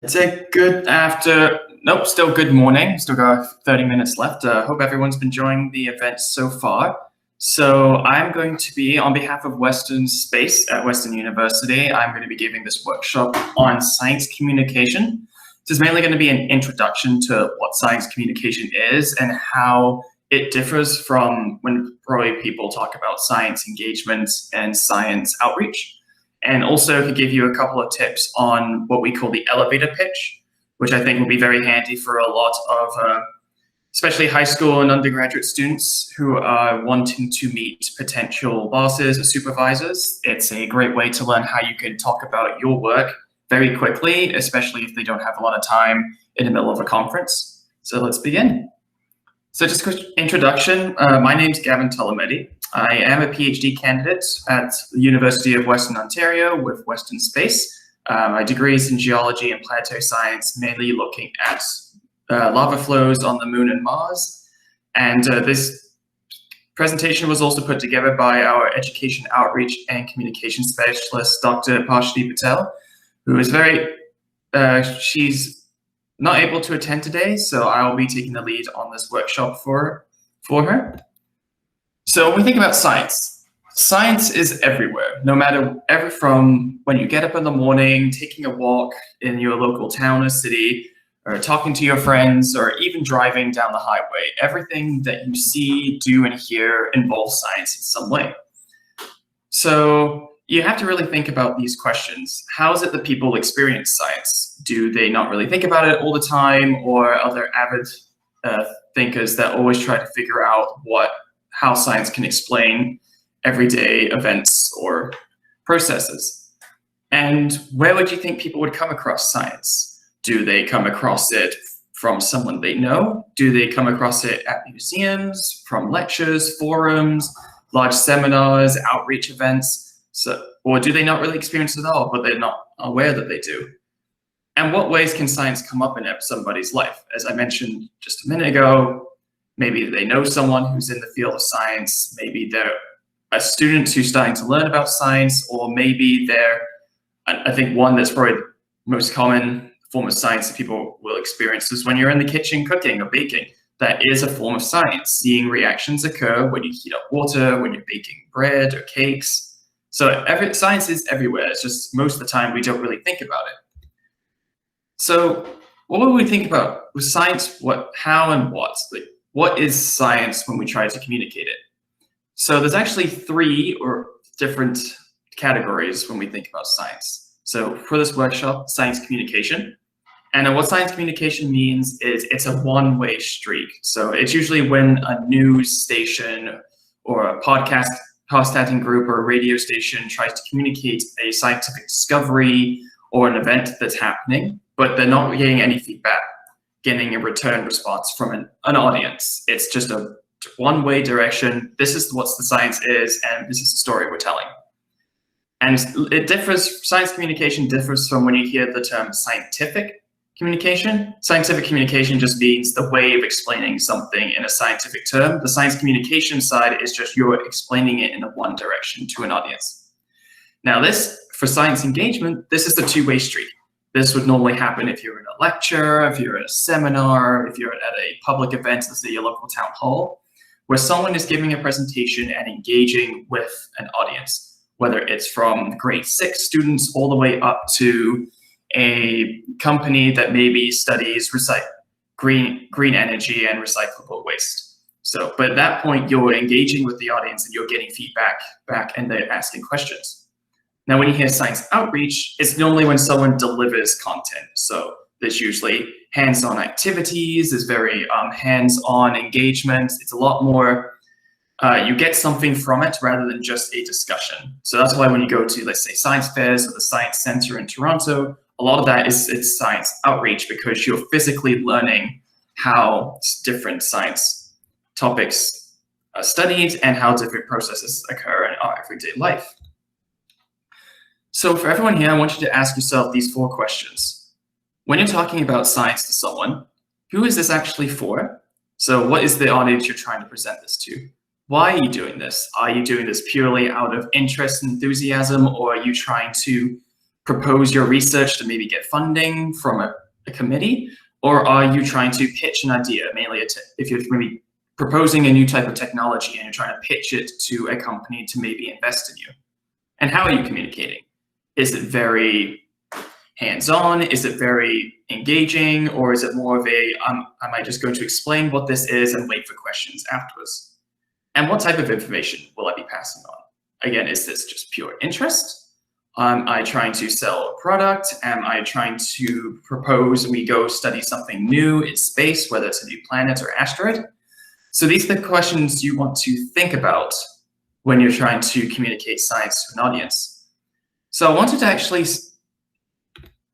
It's a still good morning. Still got 30 minutes left. Hope everyone's been enjoying the event so far. So I'm going to be, on behalf of Western Space at Western University, I'm going to be giving this workshop on science communication. This is mainly going to be an introduction to what science communication is and how it differs from when probably people talk about science engagement and science outreach. And also to give you a couple of tips on what we call the elevator pitch, which I think will be very handy for a lot of especially high school and undergraduate students who are wanting to meet potential bosses or supervisors. It's a great way to learn how you can talk about your work very quickly, especially if they don't have a lot of time in the middle of a conference. So let's begin. So just a quick introduction. My name's Gavin Tolometti. I am a PhD candidate at the University of Western Ontario with Western Space. My degree is in geology and planetary science, mainly looking at lava flows on the Moon and Mars. And this presentation was also put together by our education outreach and communication specialist, Dr. Parshni Patel, who is she's not able to attend today, so I will be taking the lead on this workshop for her. So when we think about science, science is everywhere, no matter from when you get up in the morning, taking a walk in your local town or city, or talking to your friends, or even driving down the highway. Everything that you see, do, and hear involves science in some way. So you have to really think about these questions. How is it that people experience science? Do they not really think about it all the time, or are there avid thinkers that always try to figure out how science can explain everyday events or processes? And where would you think people would come across science? Do they come across it from someone they know? Do they come across it at museums, from lectures, forums, large seminars, outreach events? Or do they not really experience it at all, but they're not aware that they do? And what ways can science come up in somebody's life? As I mentioned just a minute ago, maybe they know someone who's in the field of science, maybe they're a student who's starting to learn about science, or maybe I think one that's probably the most common form of science that people will experience is when you're in the kitchen cooking or baking. That is a form of science, seeing reactions occur when you heat up water, when you're baking bread or cakes. So science is everywhere. It's just most of the time we don't really think about it. So what would we think about with science? How and what? What is science when we try to communicate it? So there's actually three different categories when we think about science. So for this workshop, science communication. And what science communication means is it's a one-way street. So it's usually when a news station or a podcasting group or a radio station tries to communicate a scientific discovery or an event that's happening, but they're not getting any feedback, getting a return response from an audience. It's just a one-way direction. This is what the science is, and this is the story we're telling. And it differs. Science communication differs from when you hear the term scientific communication. Scientific communication just means the way of explaining something in a scientific term. The science communication side is just you're explaining it in a one direction to an audience. Now for science engagement, this is the two-way street. This would normally happen if you're in a lecture, if you're at a seminar, if you're at a public event, let's say your local town hall, where someone is giving a presentation and engaging with an audience, whether it's from grade 6 students all the way up to a company that maybe studies green energy and recyclable waste. But at that point, you're engaging with the audience and you're getting feedback back, and they're asking questions. Now, when you hear science outreach, it's normally when someone delivers content. So there's usually hands-on activities, there's very hands-on engagement. It's a lot more, you get something from it rather than just a discussion. So that's why when you go to, let's say, science fairs or the Science Center in Toronto, a lot of that it's science outreach, because you're physically learning how different science topics are studied and how different processes occur in our everyday life. So for everyone here, I want you to ask yourself these 4 questions. When you're talking about science to someone, who is this actually for? So what is the audience you're trying to present this to? Why are you doing this? Are you doing this purely out of interest and enthusiasm, or are you trying to propose your research to maybe get funding from a committee? Or are you trying to pitch an idea, mainly if you're maybe proposing a new type of technology and you're trying to pitch it to a company to maybe invest in you? And how are you communicating? Is it very hands-on? Is it very engaging? Or is it more of a, am I just going to explain what this is and wait for questions afterwards? And what type of information will I be passing on? Again, is this just pure interest? Am I trying to sell a product? Am I trying to propose we go study something new in space, whether it's a new planet or asteroid? So these are the questions you want to think about when you're trying to communicate science to an audience. So I wanted to actually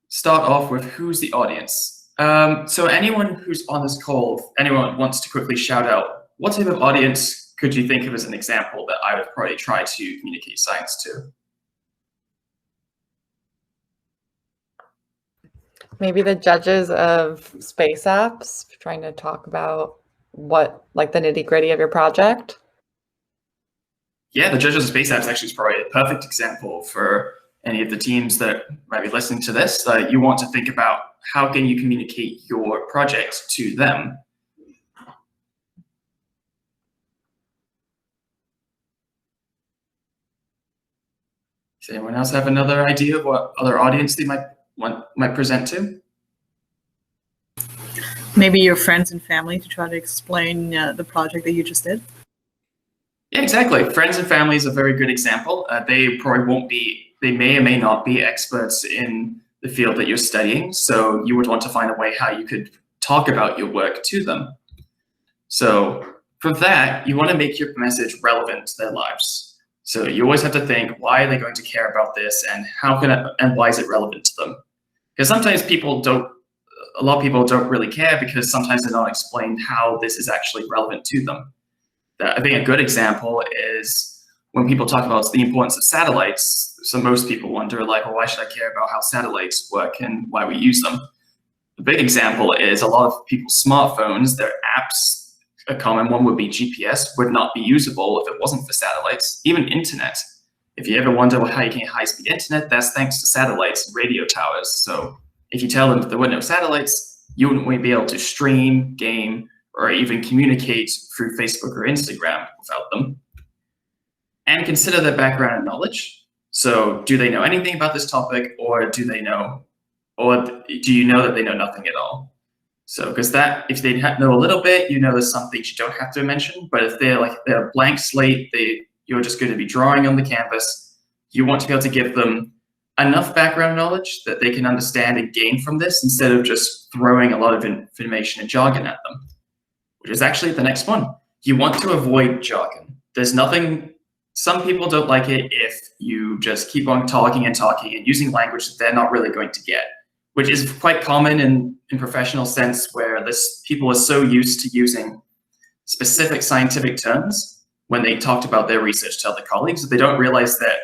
start off with who's the audience. So anyone who's on this call, if anyone wants to quickly shout out, what type of audience could you think of as an example that I would probably try to communicate science to? Maybe the judges of space apps, trying to talk about what, like the nitty-gritty of your project. Yeah, the judges of space apps actually is probably a perfect example for any of the teams that might be listening to this. You want to think about how can you communicate your project to them. Does anyone else have another idea of what other audience they might present to? Maybe your friends and family to try to explain the project that you just did. Yeah, exactly. Friends and family is a very good example. They probably won't be, they may or may not be experts in the field that you're studying. So you would want to find a way how you could talk about your work to them. So for that, you want to make your message relevant to their lives. So you always have to think, why are they going to care about this, and and why is it relevant to them? Because sometimes a lot of people don't really care because sometimes they're not explained how this is actually relevant to them. I think a good example is when people talk about the importance of satellites. So most people wonder, like, well, why should I care about how satellites work and why we use them? The big example is a lot of people's smartphones, their apps, a common one would be GPS, would not be usable if it wasn't for satellites. Even internet. If you ever wonder how you can get high-speed internet, that's thanks to satellites and radio towers. So if you tell them that there were no satellites, you wouldn't be able to stream, game, or even communicate through Facebook or Instagram without them. And consider their background and knowledge. So do they know anything about this topic, or do you know that they know nothing at all? So, because if they know a little bit, there's some things you don't have to mention. But if they're a blank slate, you're just going to be drawing on the canvas, you want to be able to give them enough background knowledge that they can understand and gain from this, instead of just throwing a lot of information and jargon at them, which is actually the next one. You want to avoid jargon. There's nothing, some people don't like it if you just keep on talking and talking and using language that they're not really going to get, which is quite common in professional sense, where people are so used to using specific scientific terms when they talked about their research to other colleagues, that they don't realize that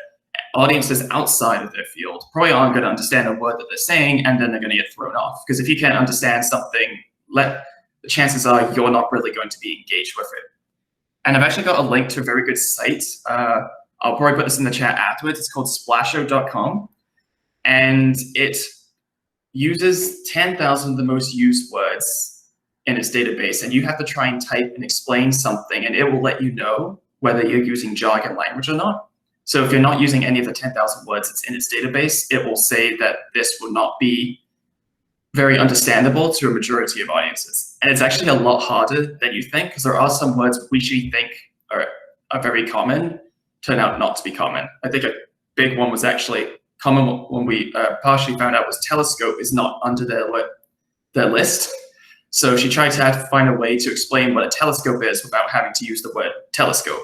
audiences outside of their field probably aren't going to understand a word that they're saying, and then they're going to get thrown off. Because if you can't understand something, the chances are you're not really going to be engaged with it. And I've actually got a link to a very good site. I'll probably put this in the chat afterwards. It's called splasho.com. And it uses 10,000 of the most used words in its database. And you have to try and type and explain something, and it will let you know whether you're using jargon language or not. So if you're not using any of the 10,000 words that's in its database, it will say that this will not be very understandable to a majority of audiences. And it's actually a lot harder than you think, because there are some words we should think are very common, turn out not to be common. I think a big one was actually common when we partially found out was telescope is not under their list. So she tried to find a way to explain what a telescope is without having to use the word telescope.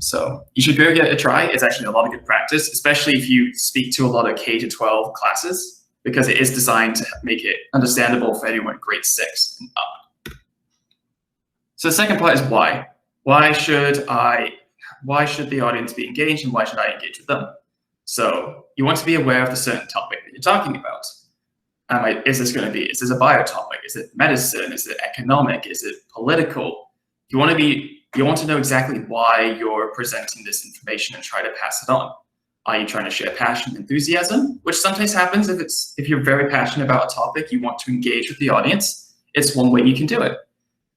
So you should go give it a try. It's actually a lot of good practice, especially if you speak to a lot of K-12 classes, because it is designed to make it understandable for anyone grade 6 and up. So the second part is why. Why should the audience be engaged, and why should I engage with them? So you want to be aware of the certain topic that you're talking about. Is this a bio topic? Is it medicine? Is it economic? Is it political? You want to know exactly why you're presenting this information and try to pass it on. Are you trying to share passion, enthusiasm? Which sometimes happens if you're very passionate about a topic, you want to engage with the audience. It's one way you can do it.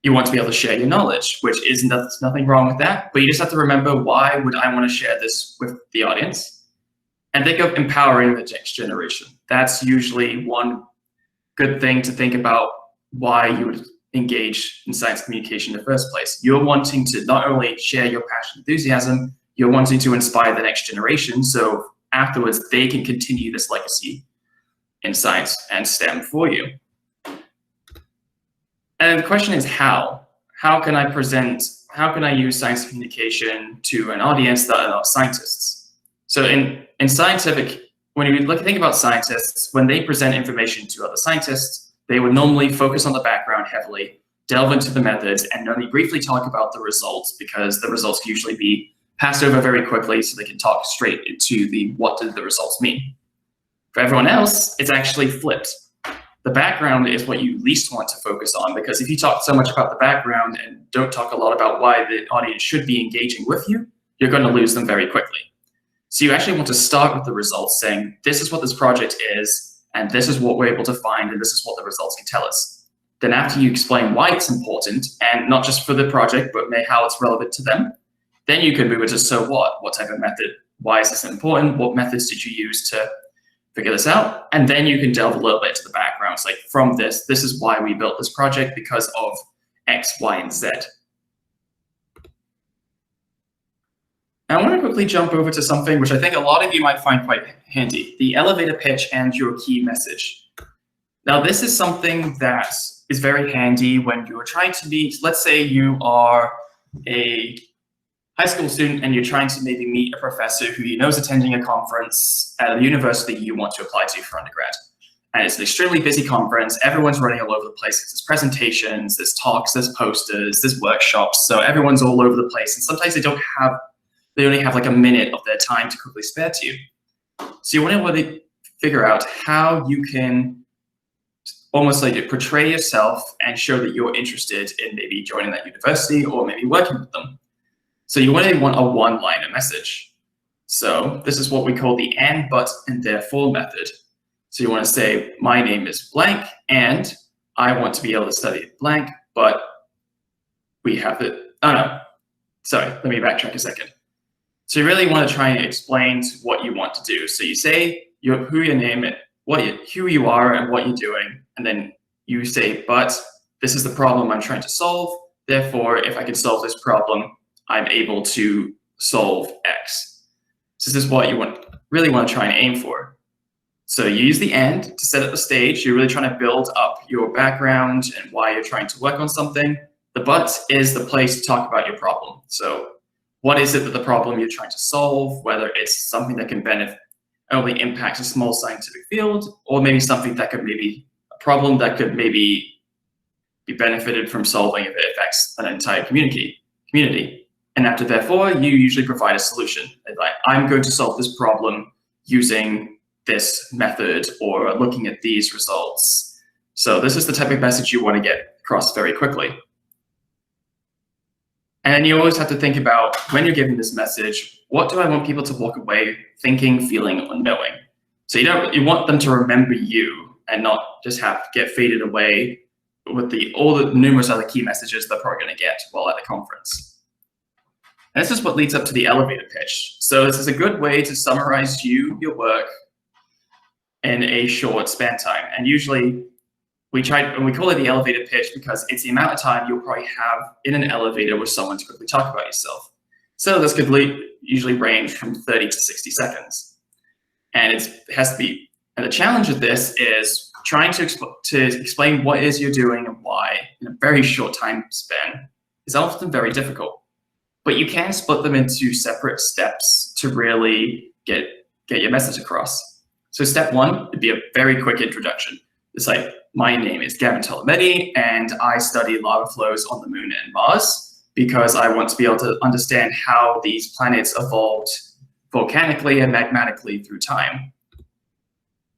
You want to be able to share your knowledge, which is nothing wrong with that, but you just have to remember, why would I want to share this with the audience? And think of empowering the next generation. That's usually one good thing to think about, why you would engage in science communication in the first place. You're wanting to not only share your passion, enthusiasm, you're wanting to inspire the next generation, so afterwards they can continue this legacy in science and STEM for you. And the question is how? How can I use science communication to an audience that are not scientists? So in scientific, when you think about scientists, when they present information to other scientists, they would normally focus on the background heavily, delve into the methods, and only briefly talk about the results, because the results can usually be passed over very quickly, so they can talk straight into what did the results mean. For everyone else, it's actually flipped. The background is what you least want to focus on, because if you talk so much about the background and don't talk a lot about why the audience should be engaging with you, you're going to lose them very quickly. So you actually want to start with the results, saying, this is what this project is, and this is what we're able to find, and this is what the results can tell us. Then after you explain why it's important, and not just for the project, but how it's relevant to them, then you can move into, so what? What type of method? Why is this important? What methods did you use to figure this out? And then you can delve a little bit into the background. It's like, from this is why we built this project, because of X, Y, and Z. Now, I want to quickly jump over to something which I think a lot of you might find quite handy, the elevator pitch and your key message. Now, this is something that is very handy when you're trying to meet, let's say you are a high school student and you're trying to maybe meet a professor who you know is attending a conference at a university you want to apply to for undergrad. And it's an extremely busy conference. Everyone's running all over the place. There's presentations, there's talks, there's posters, there's workshops. So everyone's all over the place. And sometimes they only have like a minute of their time to quickly spare to you. So you want to really figure out how you can almost like portray yourself and show that you're interested in maybe joining that university or maybe working with them. So you want a one-liner message. So this is what we call the and, but, and therefore method. So you want to say, my name is blank, and I want to be able to study blank, but we have it. Oh no, sorry, let me backtrack a second. So you really want to try and explain what you want to do. So you say who your name is, who you are and what you're doing, and then you say, but this is the problem I'm trying to solve. Therefore, if I can solve this problem, I'm able to solve X. So this is what you really want to try and aim for. So you use the and to set up the stage. You're really trying to build up your background and why you're trying to work on something. The but is the place to talk about your problem. So what is it that the problem you're trying to solve, whether it's something that can only impact a small scientific field, or maybe something that could maybe, a problem that could maybe be benefited from solving if it affects an entire community. And after therefore, you usually provide a solution. Like, I'm going to solve this problem using this method or looking at these results. So this is the type of message you want to get across very quickly. And then you always have to think about, when you're giving this message, what do I want people to walk away thinking, feeling, or knowing? So you want them to remember you and not just get faded away with all the numerous other key messages they're probably going to get while at the conference. And this is what leads up to the elevator pitch. So this is a good way to summarize your work in a short span time. And usually we call it the elevator pitch because it's the amount of time you'll probably have in an elevator with someone to quickly talk about yourself. So this could usually range from 30 to 60 seconds. And it has to be, and the challenge with this is trying to explain what it is you're doing and why in a very short time span is often very difficult. But you can split them into separate steps to really get your message across. So step one would be a very quick introduction. It's like, my name is Gavin Tolometti, and I study lava flows on the moon and Mars because I want to be able to understand how these planets evolved volcanically and magmatically through time.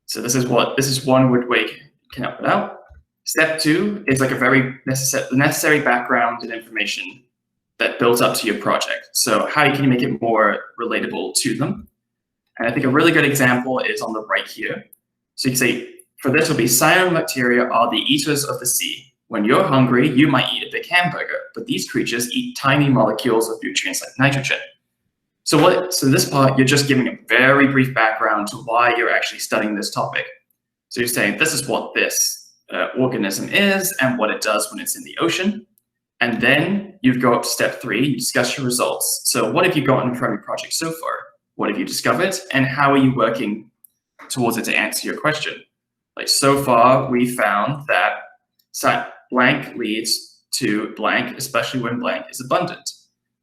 So this is one way you can help it out. Step two is like a very necessary background and information that builds up to your project. So how can you make it more relatable to them? And I think a really good example is on the right here. So you can say, for this will be cyanobacteria are the eaters of the sea. When you're hungry, you might eat a big hamburger, but these creatures eat tiny molecules of nutrients like nitrogen. So this part, you're just giving a very brief background to why you're actually studying this topic. So you're saying, this is what this organism is and what it does when it's in the ocean. And then you go up to step 3, you discuss your results. So what have you gotten from your project so far? What have you discovered? And how are you working towards it to answer your question? Like, so far, we found that blank leads to blank, especially when blank is abundant.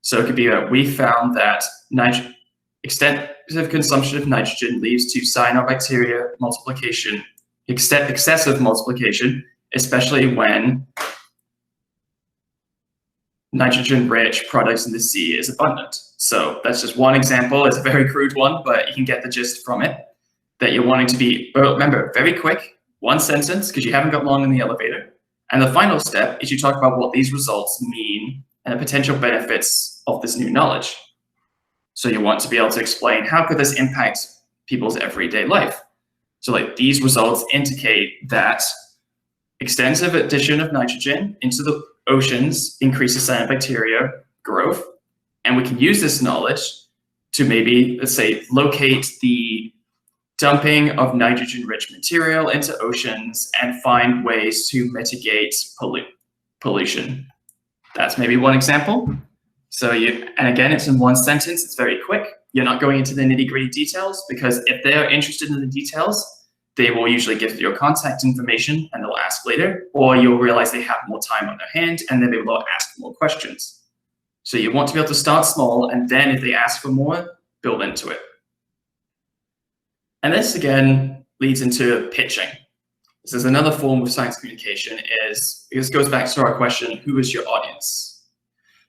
So it could be that we found that extensive consumption of nitrogen leads to cyanobacteria multiplication, excessive multiplication, especially when nitrogen-rich products in the sea is abundant. So that's just one example. It's a very crude one, but you can get the gist from it. That you're wanting to be, remember, very quick, one sentence, because you haven't got long in the elevator. And the final step is you talk about what these results mean and the potential benefits of this new knowledge. So you want to be able to explain how could this impact people's everyday life. So like these results indicate that extensive addition of nitrogen into the oceans increases cyanobacteria growth. And we can use this knowledge to maybe, let's say, locate the dumping of nitrogen-rich material into oceans and find ways to mitigate pollution. That's maybe one example. So and again, it's in one sentence, it's very quick. You're not going into the nitty-gritty details because if they're interested in the details, they will usually give your contact information and they'll ask later, or you'll realize they have more time on their hand and then they will ask more questions. So you want to be able to start small, and then if they ask for more, build into it. And this again leads into pitching. This is another form of science communication. This goes back to our question, who is your audience?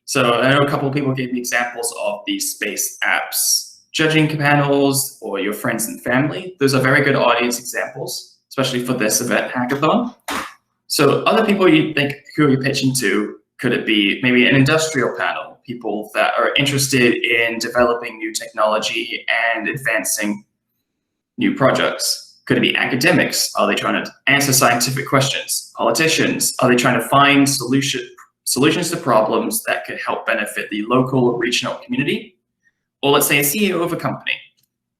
So I know a couple of people gave me examples of these space apps, judging panels, or your friends and family. Those are very good audience examples, especially for this event hackathon. So other people you think, who are you pitching to? Could it be maybe an industrial panel, people that are interested in developing new technology and advancing new projects? Could it be academics? Are they trying to answer scientific questions? Politicians? Are they trying to find solutions to problems that could help benefit the local or regional community? Or let's say a CEO of a company.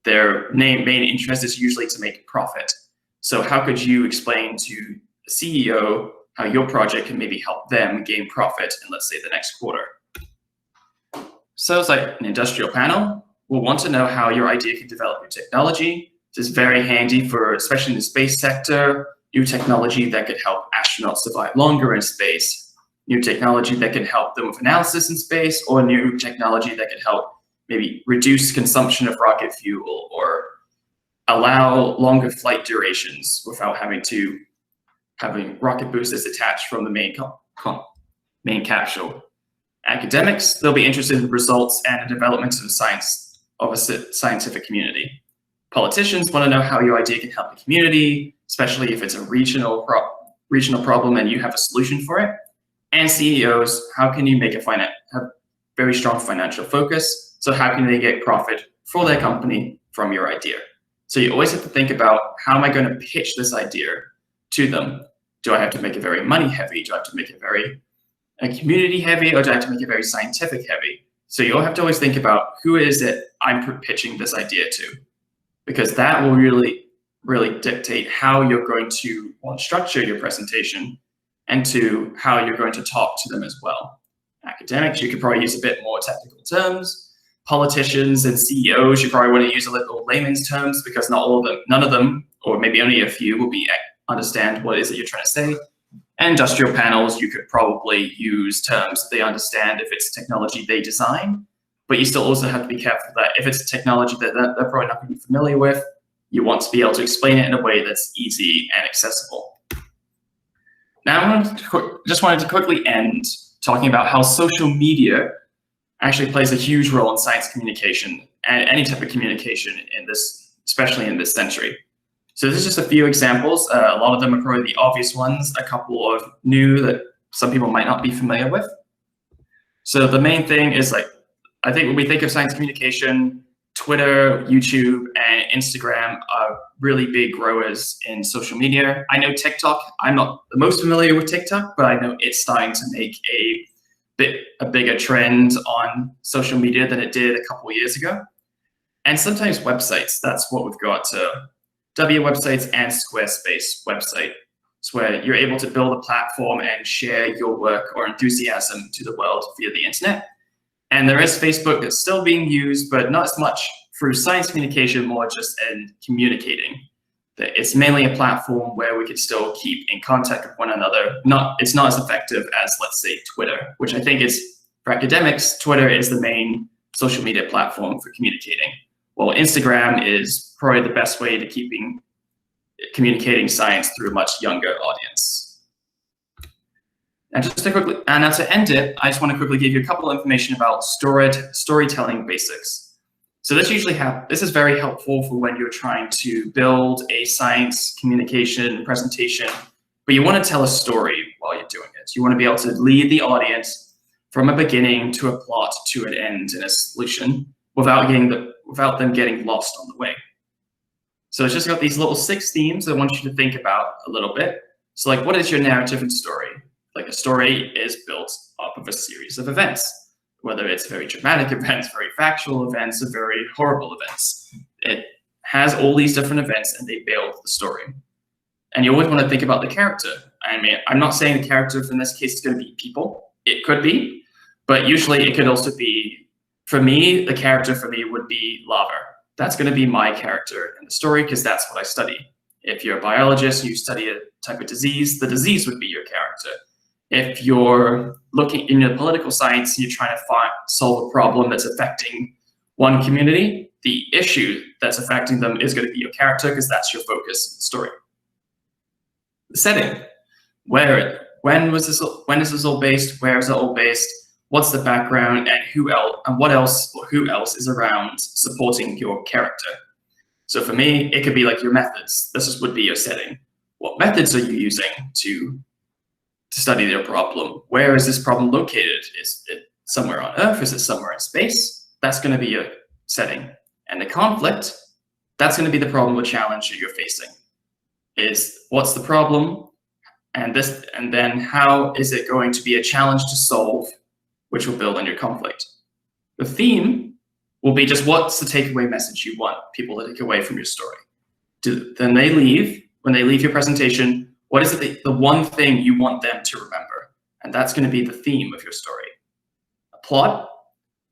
Their main interest is usually to make profit. So how could you explain to the CEO how your project can maybe help them gain profit in, let's say, the next quarter? So it's like an industrial panel will want to know how your idea can develop new technology. This is very handy for, especially in the space sector, new technology that could help astronauts survive longer in space, new technology that can help them with analysis in space, or new technology that could help maybe reduce consumption of rocket fuel or allow longer flight durations without having rocket boosters attached from the main capsule. Academics, they'll be interested in results and the development of science of a scientific community. Politicians want to know how your idea can help the community, especially if it's a regional problem and you have a solution for it. And CEOs, how can you make have very strong financial focus? So how can they get profit for their company from your idea? So you always have to think about, how am I going to pitch this idea to them? Do I have to make it very money heavy? Do I have to make it very community heavy? Or do I have to make it very scientific heavy? So you'll have to always think about, who is it I'm pitching this idea to? Because that will really, really dictate how you're going to structure your presentation and to how you're going to talk to them as well. Academics, you could probably use a bit more technical terms. Politicians and CEOs, you probably want to use a little layman's terms, because none of them, or maybe only a few, will understand what it is that you're trying to say. And industrial panels, you could probably use terms that they understand if it's technology they design, but you still also have to be careful that if it's technology that they're probably not going to be familiar with, you want to be able to explain it in a way that's easy and accessible. Now, just wanted to quickly end talking about how social media actually plays a huge role in science communication and any type of communication in this, especially in this century. So this is just a few examples. A lot of them are probably the obvious ones, a couple of new that some people might not be familiar with. So the main thing is, like, I think when we think of science communication, Twitter, YouTube, and Instagram are really big growers in social media. I know TikTok. I'm not the most familiar with TikTok, but I know it's starting to make a bigger trend on social media than it did a couple of years ago. And sometimes websites. That's what we've got. W websites and Squarespace website. It's where you're able to build a platform and share your work or enthusiasm to the world via the internet. And there is Facebook that's still being used, but not as much through science communication, more just in communicating. It's mainly a platform where we could still keep in contact with one another. It's not as effective as, let's say, Twitter, which I think is, for academics, Twitter is the main social media platform for communicating. Well, Instagram is probably the best way to keeping communicating science through a much younger audience. And now to end it, I just want to quickly give you a couple of information about storytelling basics. So this is very helpful for when you're trying to build a science communication presentation, but you want to tell a story while you're doing it. You want to be able to lead the audience from a beginning to a plot to an end and a solution without them getting lost on the way. So it's just got these little 6 themes I want you to think about a little bit. So like, what is your narrative and story? Like, a story is built off of a series of events, whether it's very dramatic events, very factual events, or very horrible events. It has all these different events and they build the story. And you always want to think about the character. I mean, I'm not saying the character in this case is going to be people. It could be, but usually it could also be, for me, the character for me would be Lava. That's going to be my character in the story because that's what I study. If you're a biologist, you study a type of disease, the disease would be your character. If you're looking in your political science and you're trying to solve a problem that's affecting one community, the issue that's affecting them is going to be your character because that's your focus in the story. The setting. When is this all based? Where is it all based? What's the background, and who else is around supporting your character? So for me, it could be like your methods. Would be your setting. What methods are you using to study their problem? Where is this problem located? Is it somewhere on Earth? Is it somewhere in space? That's going to be your setting. And the conflict, that's going to be the problem or challenge that you're facing. What's the problem? And then how is it going to be a challenge to solve, which will build on your conflict. The theme will be just what's the takeaway message you want people to take away from your story. When they leave your presentation, what is it the one thing you want them to remember? And that's going to be the theme of your story. A plot.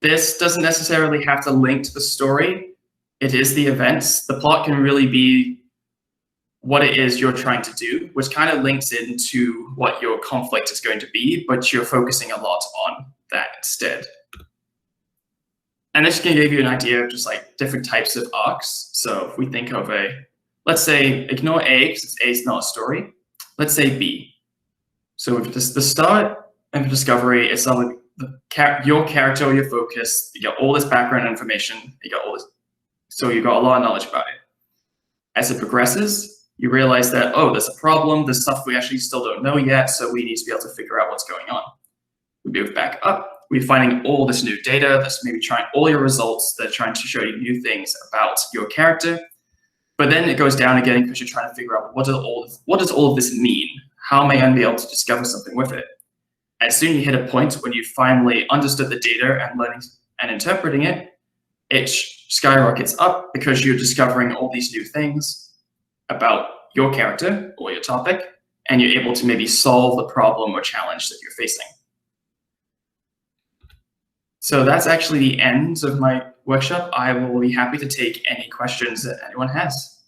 This doesn't necessarily have to link to the story. It is the events. The plot can really be what it is you're trying to do, which kind of links into what your conflict is going to be, but you're focusing a lot on that instead. And this can give you an idea of just like different types of arcs. So if we think of let's say, ignore A, because A is not a story. Let's say B. So if the start of discovery is something, your character or your focus, you got all this background information, so you got a lot of knowledge about it. As it progresses, you realize that, oh, there's a problem, there's stuff we actually still don't know yet, so we need to be able to figure out what's going on. We move back up, we're finding all this new data, that's maybe trying all your results, they're trying to show you new things about your character. But then it goes down again because you're trying to figure out what does all of this mean? How am I going to be able to discover something with it? As soon as you hit a point when you finally understood the data and learning and interpreting it, it skyrockets up because you're discovering all these new things about your character or your topic, and you're able to maybe solve the problem or challenge that you're facing. So that's actually the end of my workshop. I will be happy to take any questions that anyone has.